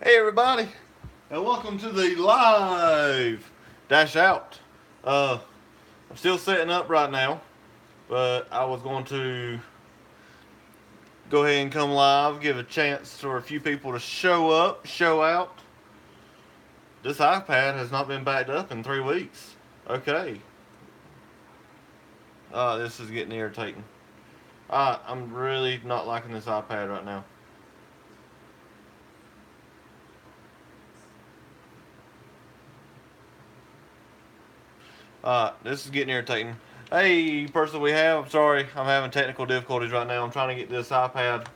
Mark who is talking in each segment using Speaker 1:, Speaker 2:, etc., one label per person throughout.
Speaker 1: Hey everybody, and welcome to the live dash out. I'm still setting up right now, but I was going to go ahead and come live, give a chance for a few people to show up, show out. This iPad has not been backed up in 3 weeks. Okay. This is getting irritating. I'm really not liking this iPad right now. This is getting irritating. Hey, person we have, I'm sorry, I'm having technical difficulties right now. I'm trying to get this iPad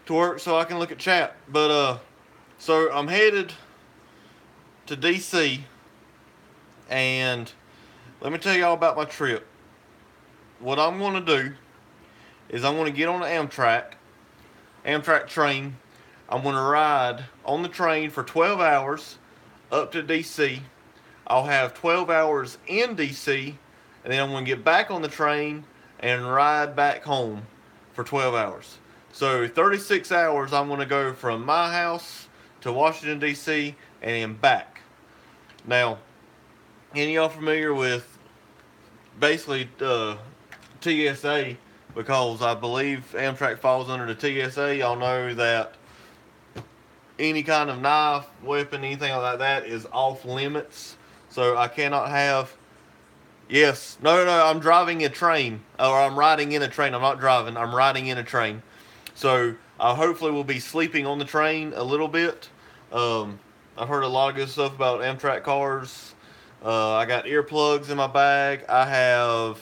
Speaker 1: to work so I can look at chat. But, so I'm headed to DC, and let me tell y'all about my trip. What I'm going to do is I'm going to get on the Amtrak train. I'm going to ride on the train for 12 hours up to DC. I'll have 12 hours in DC, and then I'm going to get back on the train and ride back home for 12 hours. So 36 hours I'm going to go from my house to Washington, D.C. and then back. Now, any of y'all familiar with basically TSA? Because I believe Amtrak falls under the TSA. Y'all know that any kind of knife, weapon, anything like that is off limits. So I cannot have. Yes, no, I'm driving a train, or I'm riding in a train. I'm not driving. I'm riding in a train. So I hopefully will be sleeping on the train a little bit. I've heard a lot of good stuff about Amtrak cars. I got earplugs in my bag. I have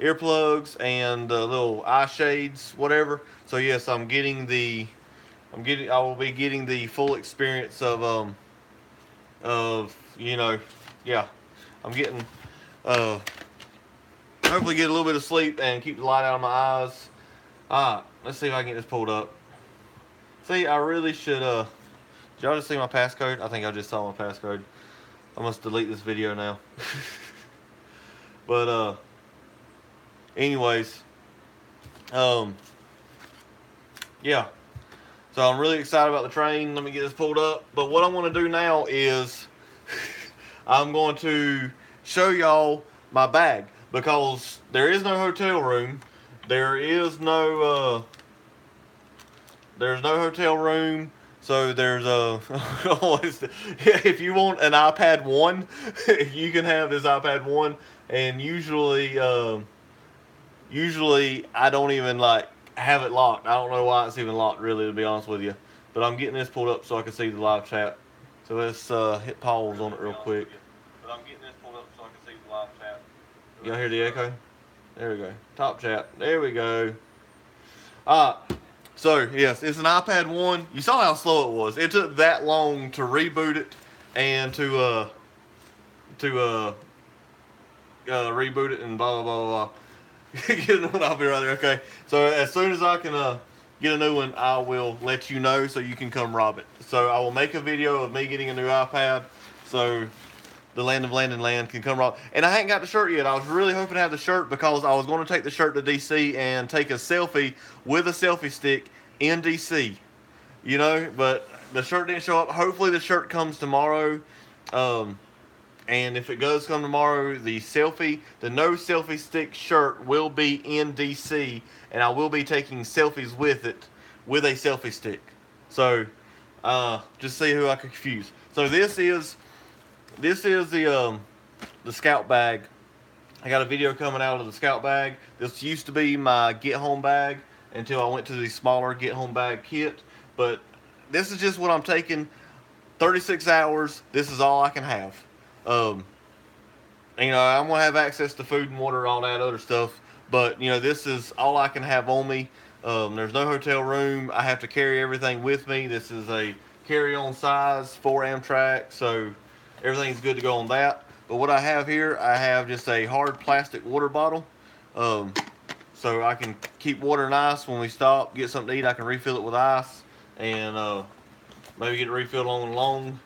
Speaker 1: earplugs and little eye shades, whatever. So yes, I will be getting the full experience of yeah. I'm getting hopefully get a little bit of sleep and keep the light out of my eyes. Let's see if I can get this pulled up. See, I really should did y'all just see my passcode? I think I just saw my passcode. I must delete this video now. But anyways, yeah. So I'm really excited about the train. Let me get this pulled up. But what I want to do now is I'm going to show y'all my bag, because there is no hotel room. There's no hotel room. So there's if you want an iPad 1, you can have this iPad 1. And usually I don't even have it locked. I don't know why it's even locked, really, to be honest with you. But I'm getting this pulled up so I can see the live chat. So let's hit pause on it real quick. But I'm getting this pulled up so I can see the live chat. Y'all hear the echo? There we go. Top chat. There we go. So yes, it's an iPad 1. You saw how slow it was. It took that long to reboot it and to reboot it and blah blah blah blah. Get a new one, I'll be right there. Okay. So as soon as I can get a new one, I will let you know so you can come rob it. So I will make a video of me getting a new iPad, so the Land of Land and Land can come rob. And I hadn't got the shirt yet. I was really hoping to have the shirt because I was going to take the shirt to DC and take a selfie with a selfie stick in DC. But the shirt didn't show up. Hopefully the shirt comes tomorrow. And if it does come tomorrow, the no selfie stick shirt will be in DC, and I will be taking selfies with it, with a selfie stick. So, just see who I can confuse. So this is the Scout bag. I got a video coming out of the Scout bag. This used to be my Get Home bag until I went to the smaller Get Home bag kit. But this is just what I'm taking. 36 hours. This is all I can have. I'm gonna have access to food and water, all that other stuff. But this is all I can have on me. There's no hotel room. I have to carry everything with me. This is a carry-on size for Amtrak, so everything's good to go on that. But what I have here, I have just a hard plastic water bottle, so I can keep water nice when we stop, get something to eat. I can refill it with ice, and maybe get it refilled on and long.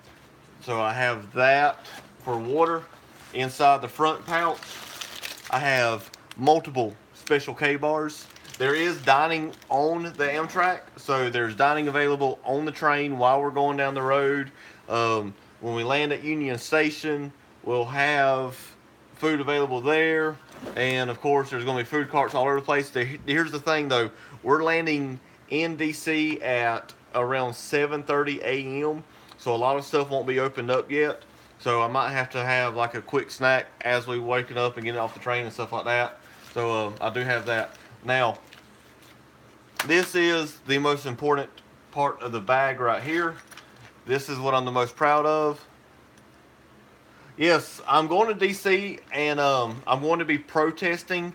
Speaker 1: So I have that for water. Inside the front pouch, I have multiple Special K bars. there is dining on the Amtrak, so there's dining available on the train while we're going down the road. When we land at Union Station, we'll have food available there, and of course, there's going to be food carts all over the place. Here's the thing, though: we're landing in DC at around 7:30 a.m., so a lot of stuff won't be opened up yet. So I might have to have like a quick snack as we waking up and getting off the train and stuff like that. So I do have that. Now, this is the most important part of the bag right here. This is what I'm the most proud of. Yes, I'm going to DC, and I'm going to be protesting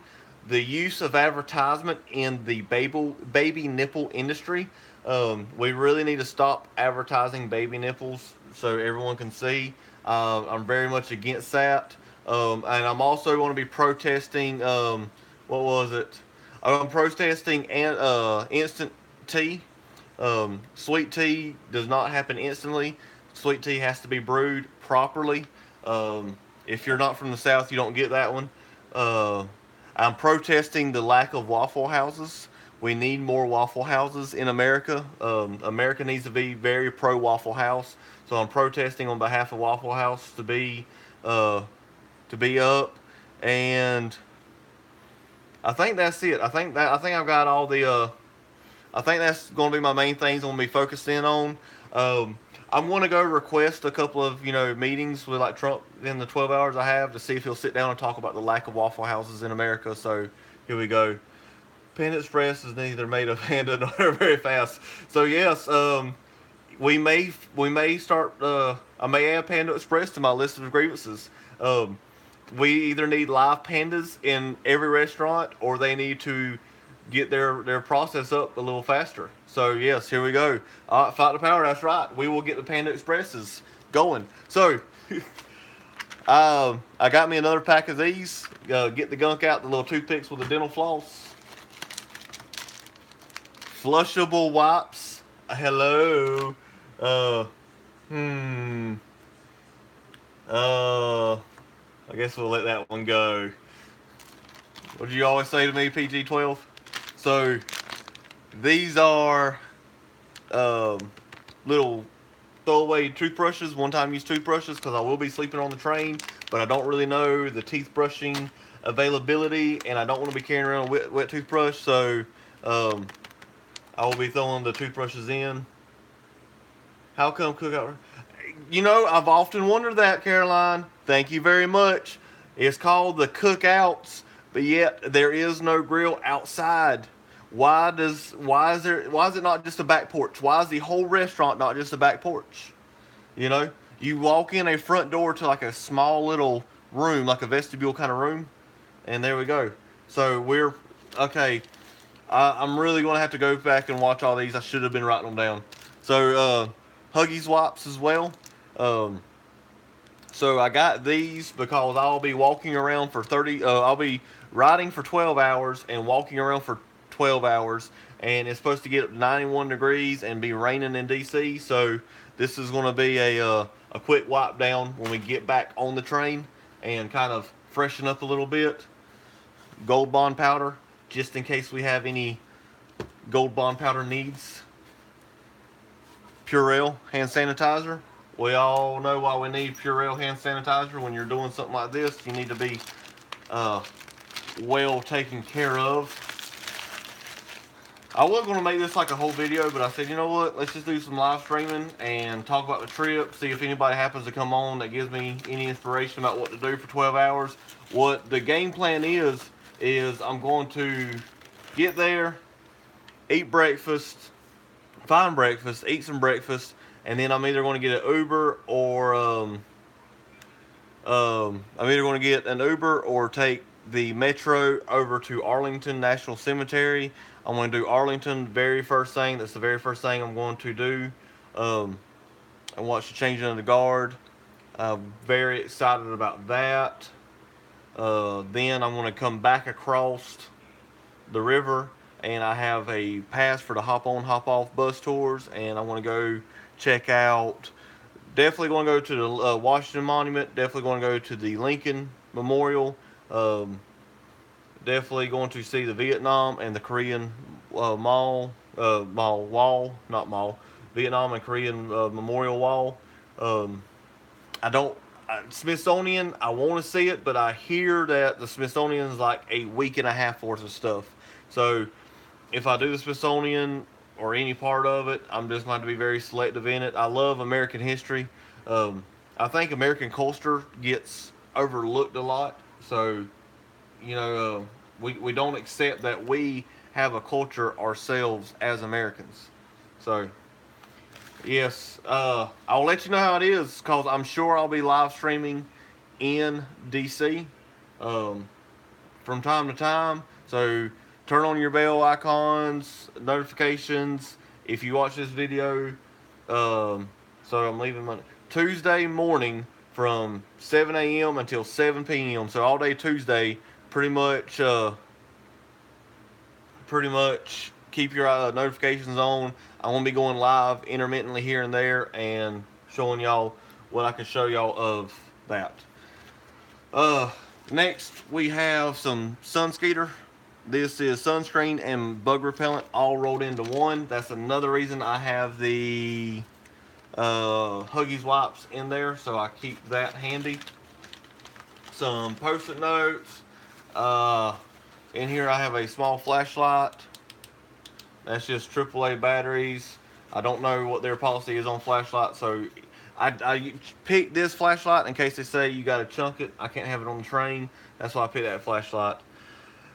Speaker 1: the use of advertisement in the baby nipple industry. We really need to stop advertising baby nipples so everyone can see. I'm very much against that. And I'm also going to be protesting, what was it? I'm protesting instant tea. Sweet tea does not happen instantly. Sweet tea has to be brewed properly. If you're not from the South, you don't get that one. I'm protesting the lack of Waffle Houses. We need more Waffle Houses in America. America needs to be very pro Waffle House. So I'm protesting on behalf of Waffle House to be up. And I think that's it. I think I've got all the. I think that's going to be my main things I'm going to be focused in on. I'm going to go request a couple of meetings with like Trump in the 12 hours I have to see if he'll sit down and talk about the lack of Waffle Houses in America. So here we go. Panda Express is neither made of Panda nor very fast. So yes, we may start. I may add Panda Express to my list of grievances. We either need live pandas in every restaurant, or they need to get their process up a little faster. So yes, here we go. Fight the power. That's right. We will get the Panda Expresses going. So I got me another pack of these. Get the gunk out. The little toothpicks with the dental floss. Flushable wipes. Hello. I guess we'll let that one go. What did you always say to me, PG-12? So, these are little throwaway toothbrushes, one-time use toothbrushes, because I will be sleeping on the train, but I don't really know the teeth brushing availability, and I don't want to be carrying around a wet toothbrush, so I will be throwing the toothbrushes in. How come cookout? I've often wondered that, Caroline. Thank you very much. It's called the cookouts, but yet there is no grill outside. Why is it not just a back porch? Why is the whole restaurant not just a back porch? You walk in a front door to like a small little room, like a vestibule kind of room, and there we go. So we're okay. I'm really going to have to go back and watch all these. I should have been writing them down. So Huggies wipes as well. So I got these because I'll be walking around for I'll be riding for 12 hours and walking around for 12 hours, and it's supposed to get 91 degrees and be raining in DC. So this is going to be a quick wipe down when we get back on the train and kind of freshen up a little bit. Gold Bond powder, just in case we have any Gold Bond powder needs. Purell hand sanitizer. We all know why we need Purell hand sanitizer. When you're doing something like this, you need to be well taken care of. I was going to make this like a whole video, but I said, you know what? Let's just do some live streaming and talk about the trip. See if anybody happens to come on that gives me any inspiration about what to do for 12 hours. What the game plan is I'm going to get there, eat breakfast, find breakfast, eat some breakfast, and then I'm either going to get an Uber or take the Metro over to Arlington National Cemetery. I'm going to do Arlington very first thing. That's the very first thing I'm going to do. And watch the changing of the guard. I'm very excited about that. Then I'm going to come back across the river, and I have a pass for the hop on, hop off bus tours, and I want to go check out. Definitely going to go to the Washington Monument. Definitely going to go to the Lincoln Memorial. definitely going to see the Vietnam and the Korean wall, not mall, Vietnam and Korean memorial wall. Um, I don't. Smithsonian, I want to see it, but I hear that the Smithsonian is like a week and a half worth of stuff. So if I do the Smithsonian or any part of it, I'm just going to be very selective in it. I love American history. Um, I think American culture gets overlooked a lot. So, we don't accept that we have a culture ourselves as Americans. So, yes, I'll let you know how it is because I'm sure I'll be live streaming in DC um, from time to time. So turn on your bell icons, notifications if you watch this video. So I'm leaving Monday, Tuesday morning from 7 a.m. until 7 p.m. So all day Tuesday, pretty much. Pretty much keep your notifications on. I want to be going live intermittently here and there and showing y'all what I can show y'all of that. Next we have some Sunskeeter. This is sunscreen and bug repellent all rolled into one. That's another reason I have the Huggies wipes in there, so I keep that handy. Some post-it notes. In here I have a small flashlight. That's just AAA batteries. I don't know what their policy is on flashlights, so I picked this flashlight in case they say you gotta chunk it. I can't have it on the train. That's why I picked that flashlight.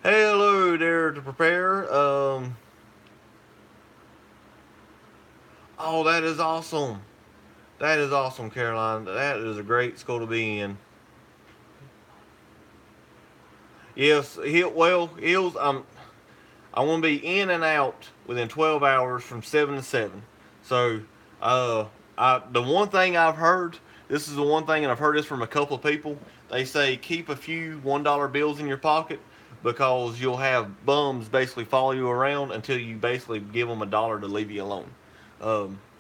Speaker 1: Hello there to prepare. Oh, that is awesome. That is awesome, Caroline. That is a great school to be in. Yes, Hills. I want to be in and out within 12 hours from 7 to 7. So, the one thing I've heard, this is the one thing, and I've heard this from a couple of people. They say keep a few $1 bills in your pocket because you'll have bums basically follow you around until you basically give them $1 to leave you alone.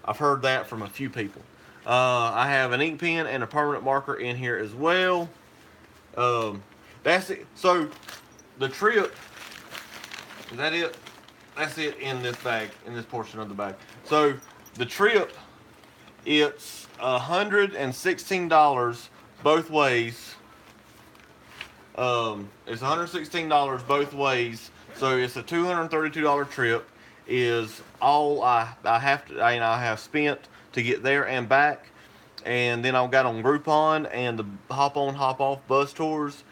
Speaker 1: I've heard that from a few people. I have an ink pen and a permanent marker in here as well. That's it. So, the trip, is that it? That's it in this bag, in this portion of the bag. So, the trip, it's $116 both ways. It's $116 both ways. So, it's a $232 trip. Is all I have spent to get there and back. And then I got on Groupon and the hop on, hop off bus tours.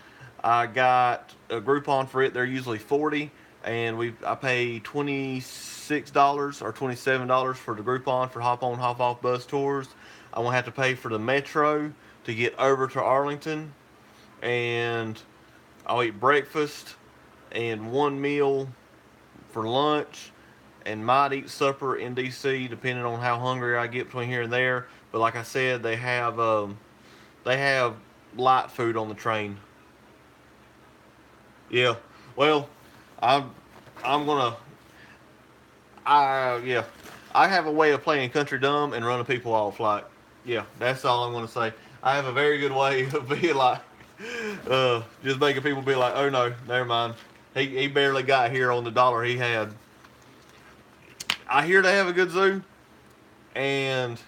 Speaker 1: I got a Groupon for it. They're usually $40, and I pay $26 or $27 for the Groupon for hop on, hop off bus tours. I won't have to pay for the Metro to get over to Arlington, and I'll eat breakfast and one meal for lunch, and might eat supper in DC depending on how hungry I get between here and there. But like I said, they have light food on the train. Yeah. Well, I'm gonna. Yeah. I have a way of playing country dumb and running people off. Like, yeah, that's all I'm gonna say. I have a very good way of being like, just making people be like, oh no, never mind. He barely got here on the dollar he had. I hear they have a good zoo, and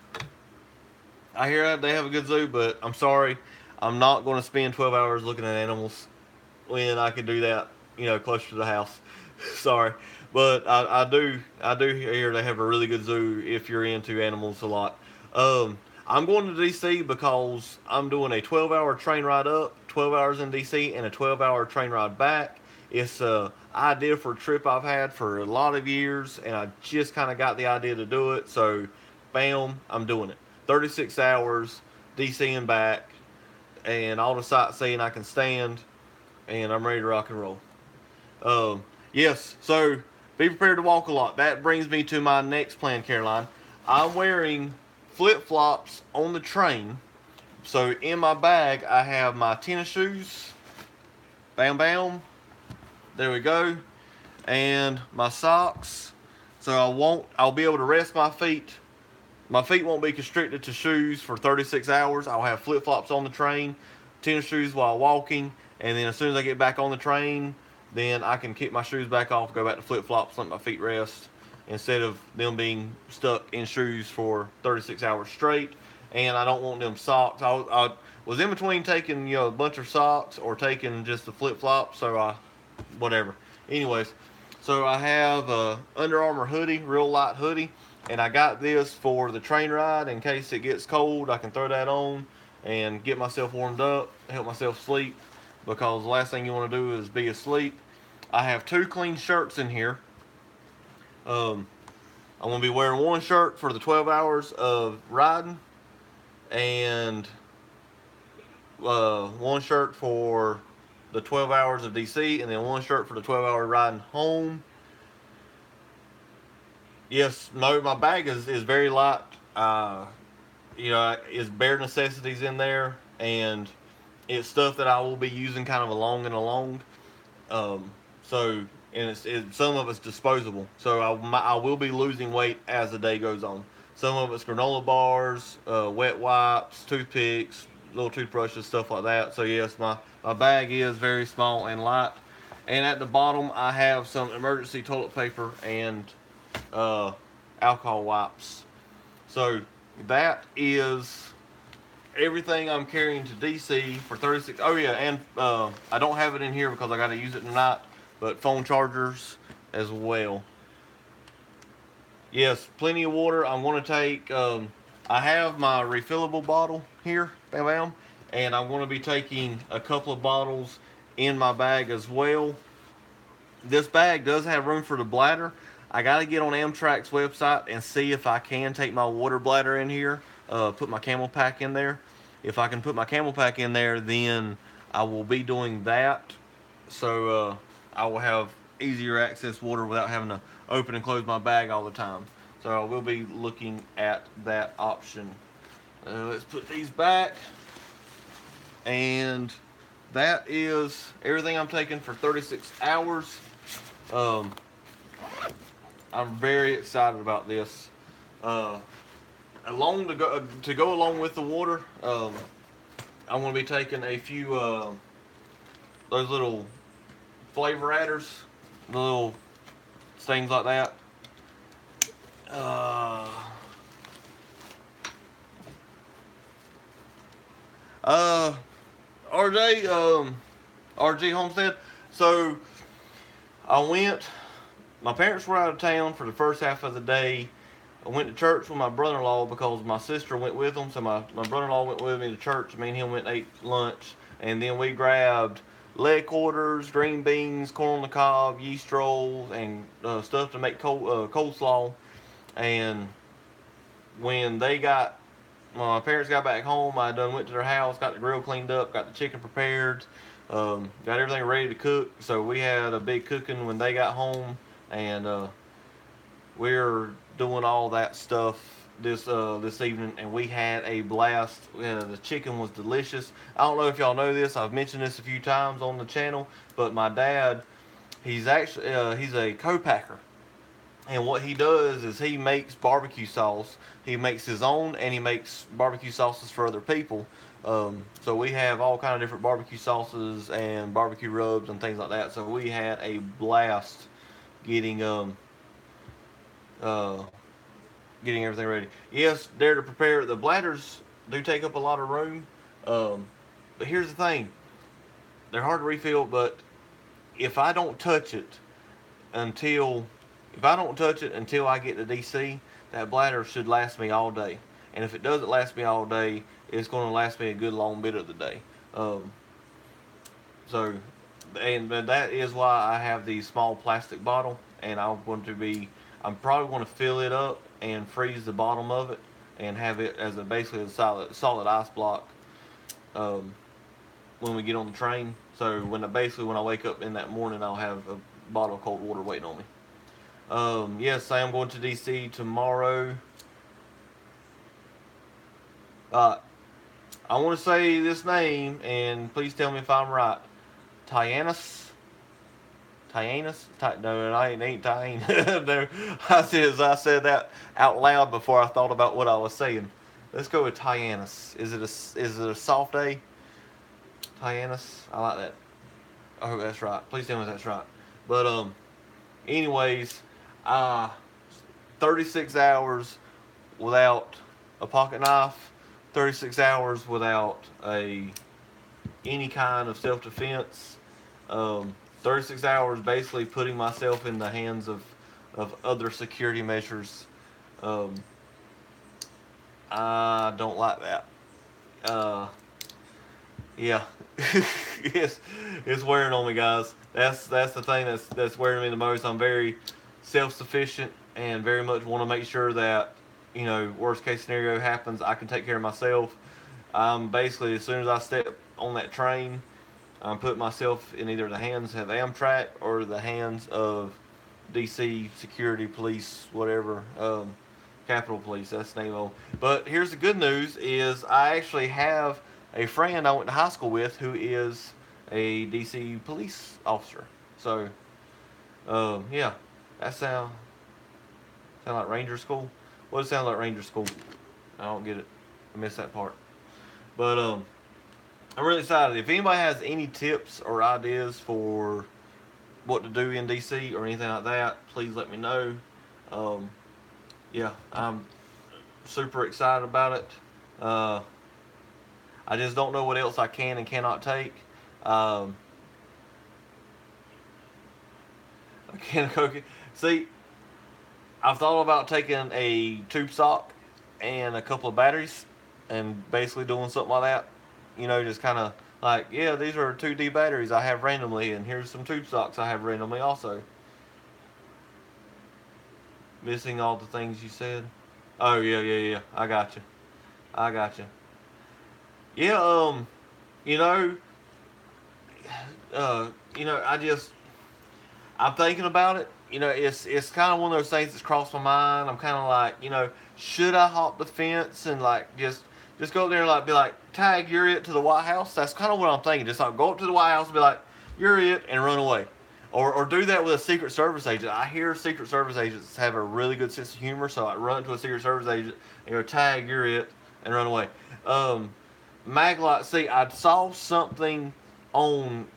Speaker 1: but I'm sorry, I'm not going to spend 12 hours looking at animals when I can do that, closer to the house. Sorry, but I do hear they have a really good zoo if you're into animals a lot. I'm going to DC because I'm doing a 12-hour train ride up, 12 hours in DC, and a 12-hour train ride back. It's an idea for a trip I've had for a lot of years, and I just kind of got the idea to do it. So, bam, I'm doing it. 36 hours, DC and back, and all the sightseeing I can stand, and I'm ready to rock and roll. Yes, so be prepared to walk a lot. That brings me to my next plan, Caroline. I'm wearing flip-flops on the train. So, in my bag, I have my tennis shoes. Bam, bam. There we go. And my socks. So I'll be able to rest my feet. My feet won't be constricted to shoes for 36 hours. I'll have flip-flops on the train, tennis shoes while walking, and then as soon as I get back on the train, then I can kick my shoes back off, go back to flip-flops, let my feet rest, instead of them being stuck in shoes for 36 hours straight. And I don't want them socks. I was in between taking, you know, a bunch of socks or taking just the flip-flops, so whatever. Anyways, so I have a Under Armour hoodie, real light hoodie, and I got this for the train ride in case it gets cold. I can throw that on and get myself warmed up, help myself sleep, because the last thing you want to do is be asleep. I have 2 clean shirts in here. I'm going to be wearing one shirt for the 12 hours of riding, and one shirt for the 12 hours of DC, and then one shirt for the 12-hour riding home. Yes, no, my bag is very light. You know, it's bare necessities in there, and it's stuff that I will be using kind of along and along. So, and some of it's disposable. So I will be losing weight as the day goes on. Some of it's granola bars, wet wipes, toothpicks, little toothbrushes, stuff like that. So yes, my bag is very small and light. And at the bottom, I have some emergency toilet paper and alcohol wipes. So that is everything I'm carrying to DC for 36. Oh yeah, and I don't have it in here because I got to use it tonight, but phone chargers as well. Yes, plenty of water. I'm going to take, I have my refillable bottle here, bam bam, and I'm going to be taking a couple of bottles in my bag as well. This bag does have room for the bladder. I got to get on Amtrak's website and see if I can take my water bladder in here, put my camel pack in there. If I can put my camel pack in there, then I will be doing that. So I will have easier access water without having to open and close my bag all the time. So I will be looking at that option. Let's put these back. And that is everything I'm taking for 36 hours. I'm very excited about this. To go along with the water, I'm going to be taking a few those little flavor adders, the little things like that. RG Homestead. So my parents were out of town for the first half of the day. I went to church with my brother-in-law because my sister went with them. So my brother-in-law went with me to church. Me and him went and ate lunch. And then we grabbed leg quarters, green beans, corn on the cob, yeast rolls, and stuff to make coleslaw. And when my parents got back home, I done went to their house, got the grill cleaned up, got the chicken prepared, got everything ready to cook. So we had a big cooking when they got home, and we're doing all that stuff this evening, and we had a blast. The chicken was delicious. I don't know if y'all know this. I've mentioned this a few times on the channel, but my dad, he's a co-packer. And what he does is he makes barbecue sauce. He makes his own, and he makes barbecue sauces for other people. So we have all kind of different barbecue sauces and barbecue rubs and things like that. So we had a blast getting everything ready. Yes, they're to prepare. The bladders do take up a lot of room. But here's the thing. They're hard to refill, but if I don't touch it until I get to DC, that bladder should last me all day. And if it doesn't last me all day, it's going to last me a good long bit of the day. And that is why I have the small plastic bottle, and I'm probably going to fill it up and freeze the bottom of it and have it as basically a solid ice block when we get on the train. So when I wake up in that morning, I'll have a bottle of cold water waiting on me. Yes, I am going to DC tomorrow. I want to say this name, and please tell me if I'm right. Tyanus? No, it ain't Tyan. No, I said that out loud before I thought about what I was saying. Let's go with Tyanus. Is it a soft A? Tyanus? I like that. I hope that's right. Please tell me that's right. But anyways, 36 hours without a pocket knife, 36 hours without any kind of self defense, 36 hours basically putting myself in the hands of other security measures. Um, I don't like that. Uh, yeah, it's wearing on me, guys. That's the thing that's wearing me the most. I'm very self sufficient and very much want to make sure that, worst case scenario happens, I can take care of myself. Basically, as soon as I step on that train, I'm putting myself in either the hands of Amtrak or the hands of DC security police, whatever, Capitol Police. That's the name of them. But here's the good news: is I actually have a friend I went to high school with who is a DC police officer. So, yeah, that sound like Ranger School. What does it sound like Ranger School? I don't get it. I missed that part. But I'm really excited. If anybody has any tips or ideas for what to do in DC or anything like that, please let me know. Um, yeah, I'm super excited about it. Uh, I just don't know what else I can and cannot take. Um, I can't cook it. See, I've thought about taking a tube sock and a couple of batteries and basically doing something like that. Just kind of like, yeah, these are 2D batteries I have randomly, and here's some tube socks I have randomly also. Missing all the things you said. Oh, yeah, yeah, yeah. I got you. I got you. Yeah, you know, uh, I'm thinking about it. It's kind of one of those things that's crossed my mind. I'm kind of like, should I hop the fence and like just go up there and like be like, tag, you're it to the White House? That's kind of what I'm thinking. Just like go up to the White House and be like, you're it, and run away. Or do that with a Secret Service agent. I hear Secret Service agents have a really good sense of humor, so I run to a Secret Service agent and go, tag, you're it, and run away. Maglite, see, I saw something on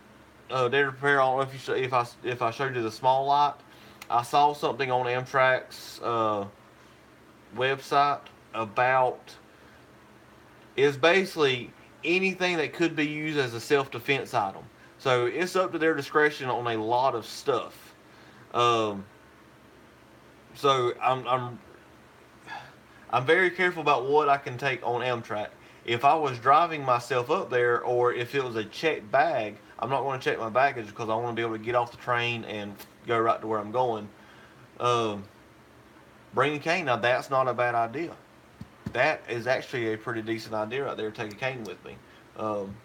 Speaker 1: Dare to Prepare. I don't know if I showed you the small light. I saw something on Amtrak's website about is basically anything that could be used as a self defense item. So it's up to their discretion on a lot of stuff. Um, so I'm very careful about what I can take on Amtrak. If I was driving myself up there, or if it was a checked bag, I'm not going to check my baggage because I want to be able to get off the train and go right to where I'm going. Um, bring a cane. Now that's not a bad idea. That is actually a pretty decent idea right there. Take a cane with me. Um,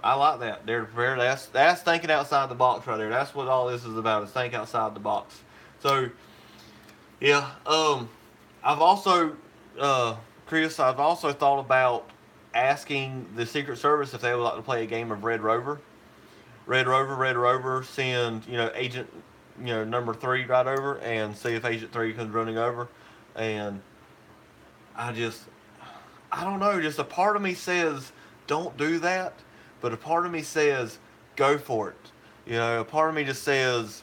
Speaker 1: I like that. Dare to Prepare. That's thinking outside the box right there. That's what all this is about. Is think outside the box. So yeah. I've also, Chris, I've also thought about asking the Secret Service if they would like to play a game of Red Rover. Red Rover, send, Agent, number 3 right over and see if Agent 3 comes running over. And I just, I don't know, just a part of me says don't do that, but a part of me says go for it. A part of me just says,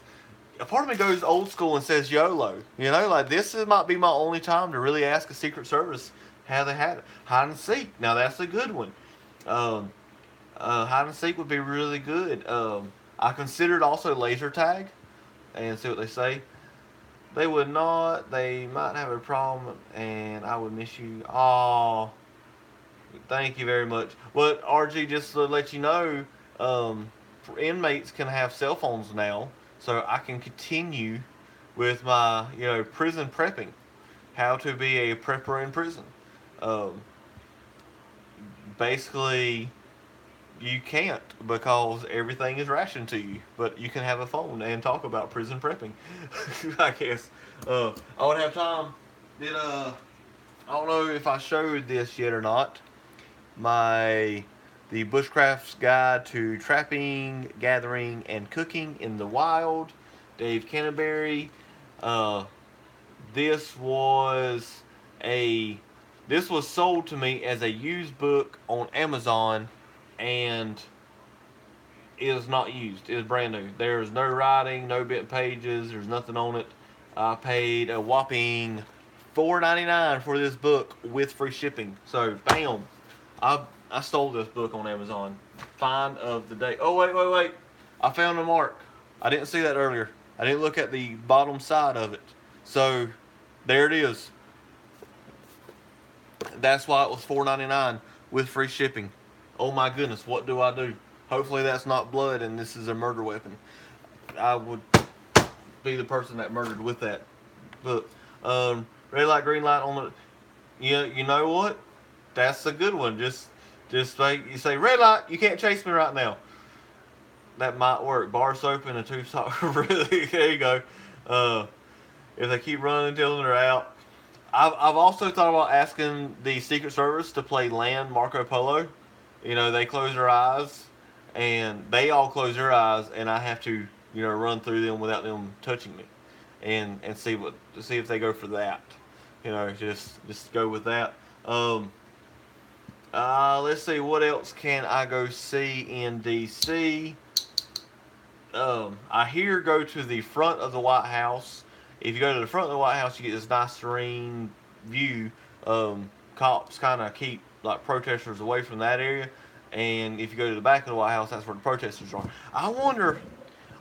Speaker 1: a part of me goes old school and says YOLO. Like might be my only time to really ask a Secret Service how they had it. Hide and seek. Now that's a good one. Um, hide and seek would be really good. I considered also laser tag and see what they say. They would not. They might have a problem, and I would miss you. Oh, thank you very much. But RG, just to let you know, inmates can have cell phones now, so I can continue with my, prison prepping. How to be a prepper in prison. Um, basically, you can't because everything is rationed to you. But you can have a phone and talk about prison prepping. I guess. I would have time. I don't know if I showed this yet or not. The Bushcraft's Guide to Trapping, Gathering, and Cooking in the Wild. Dave Canterbury. Uh, this was this was sold to me as a used book on Amazon, and is not used. It is brand new. There's no writing, no bent pages. There's nothing on it. I paid a whopping $4.99 for this book with free shipping. So bam, I stole this book on Amazon. Find of the day. Oh wait. I found a mark. I didn't see that earlier. I didn't look at the bottom side of it. So there it is. That's why it was $4.99 with free shipping. Oh my goodness, what do I do? Hopefully that's not blood and this is a murder weapon. I would be the person that murdered with that. But red light, green light on the. You know what? That's a good one. Just like you say, red light, you can't chase me right now. That might work. Bar soap and a tube sock. Really, there you go. If they keep running until they're out. I've also thought about asking the Secret Service to play Land Marco Polo. You know, they close their eyes, and they all close their eyes, and I have to, run through them without them touching me, and see if they go for that. Just go with that. Let's see, what else can I go see in DC? I hear go to the front of the White House. If you go to the front of the White House, you get this nice serene view. Cops kind of keep like protesters away from that area, and if you go to the back of the White House, that's where the protesters are. I wonder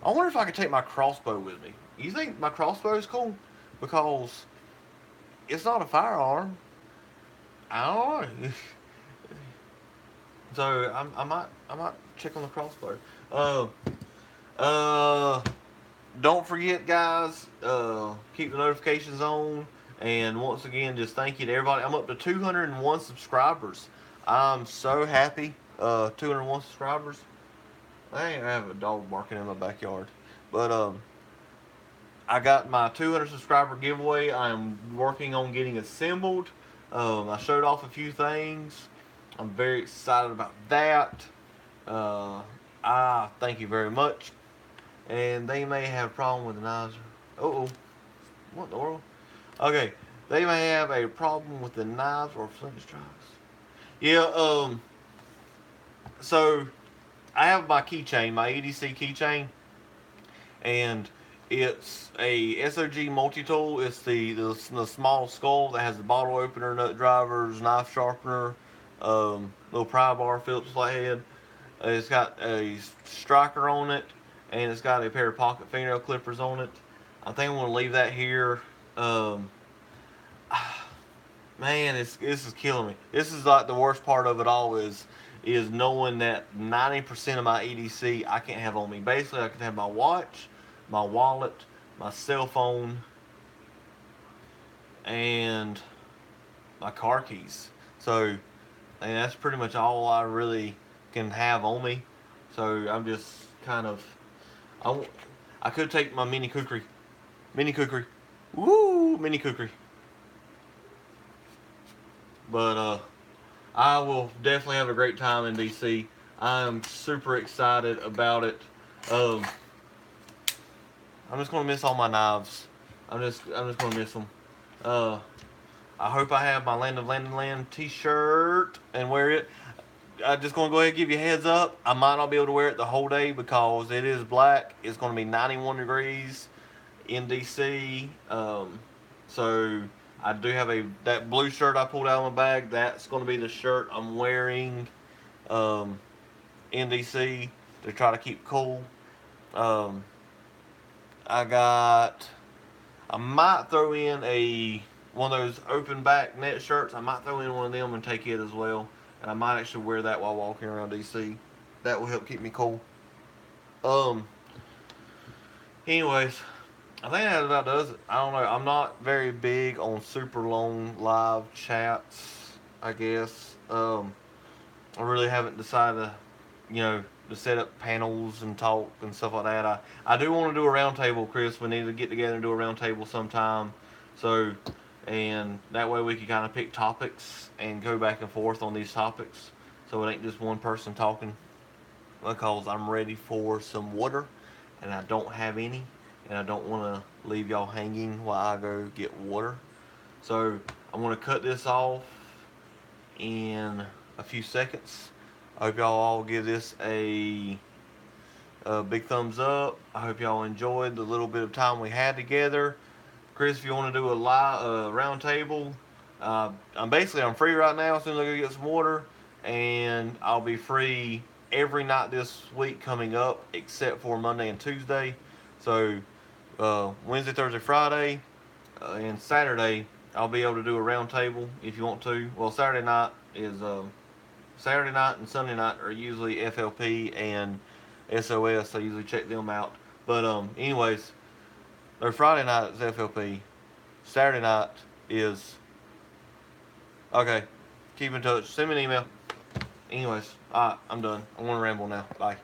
Speaker 1: if I could take my crossbow with me. You think my crossbow is cool? Because it's not a firearm. I don't know. So I might check on the crossbow. Don't forget, guys. Keep the notifications on. And once again, just thank you to everybody. I'm up to 201 subscribers. I'm so happy. 201 subscribers. I have a dog barking in my backyard, but I got my 200 subscriber giveaway. I'm working on getting assembled. I showed off a few things. I'm very excited about that. I thank you very much. And they may have a problem with the knives. Oh, what in the world? Okay, they may have a problem with the knives or flint strikes. Yeah. So I have my keychain, my EDC keychain, and it's a SOG multi-tool. It's the small skull that has the bottle opener, nut drivers, knife sharpener, little pry bar, Phillips flathead. It's got a striker on it, and it's got a pair of pocket fingernail clippers on it. I think I'm going to leave that here. Man, this is killing me. This is like the worst part of it all is knowing that 90% of my EDC I can't have on me. Basically, I can have my watch, my wallet, my cell phone, and my car keys. So, and that's pretty much all I really can have on me. So I'm just kind of, I could take my mini kukri, woo, mini kukri. But I will definitely have a great time in DC. I'm super excited about it. I'm just gonna miss all my knives. I'm just gonna miss them. I hope I have my Land of Land t-shirt and wear it. I'm just gonna go ahead and give you a heads up. I might not be able to wear it the whole day because it is black. It's gonna be 91 degrees in DC. So I do have that blue shirt I pulled out of my bag. That's going to be the shirt I'm wearing in DC to try to keep cool. I might throw in one of those open back net shirts. I might throw in one of them and take it as well. And I might actually wear that while walking around DC. That will help keep me cool. Anyways, I think that about does it. I don't know. I'm not very big on super long live chats, I guess. I really haven't decided to set up panels and talk and stuff like that. I do want to do a round table, Chris. We need to get together and do a round table sometime. So, and that way we can kind of pick topics and go back and forth on these topics. So it ain't just one person talking. Because I'm ready for some water and I don't have any. And I don't want to leave y'all hanging while I go get water. So I'm going to cut this off in a few seconds. I hope y'all all give this a big thumbs up. I hope y'all enjoyed the little bit of time we had together. Chris, if you want to do a live round table, I'm free right now as soon as I go get some water, and I'll be free every night this week coming up except for Monday and Tuesday. So Wednesday, Thursday, Friday, and Saturday I'll be able to do a round table if you want to. Well, Saturday night and Sunday night are usually FLP and SOS. I usually check them out. But anyways, or Friday night is FLP. Saturday night is okay. Keep in touch. Send me an email. Anyways, alright, I'm done. I want to ramble now. Bye.